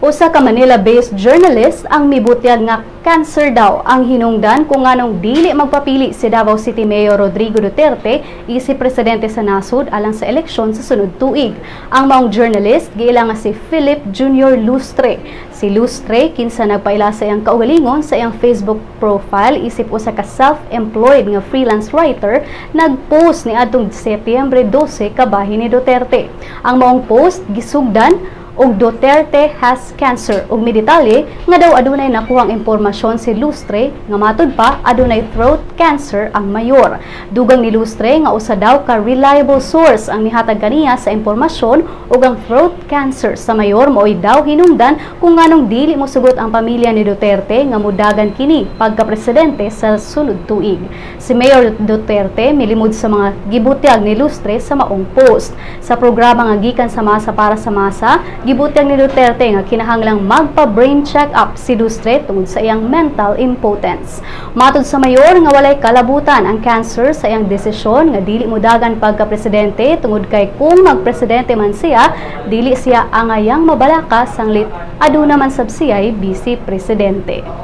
Usa ka Manila-based journalist ang mibutyag nga cancer daw ang hinungdan kung anong dili magpapili si Davao City Mayor Rodrigo Duterte isip presidente sa nasud alang sa eleksyon sa sunod tuig. Ang maong journalist giila nga si Philip Jr. Lustre. Si Lustre kinsa nagpaila sa iyang kaugalingon sa iyang Facebook profile isip usa ka self-employed nga freelance writer nagpost ni adtong Setyembre 12 kabahin ni Duterte. Ang maong post gisugdan og Duterte has cancer ug midetalye nga daw adunay nakuhang impormasyon si Lustre nga matud pa adunay throat cancer ang mayor. Dugang ni Lustre nga usa daw ka reliable source ang nihatag kaniya sa impormasyon ug ang throat cancer sa mayor mao'y daw hinungdan kung nganong dili mosugot ang pamilya ni Duterte nga modagan kini pagka-presidente sa sunod tuig. Si Mayor Duterte milimod sa mga gibutyag ni Lustre sa maong post. Sa programa nga gikan sa Masa para sa Masa, gibutyag ni Duterte nga kinahanglang magpa-brain check-up si Lustre tungod sa iyang mental impotence. Matod sa mayor nga walay kalabutan ang cancer sa iyang desisyon nga dili modagan pagka-presidente tungod kay kung magpresidente man siya, dili siya angayang mabalaka sanglit aduna man sab siya'y vice presidente.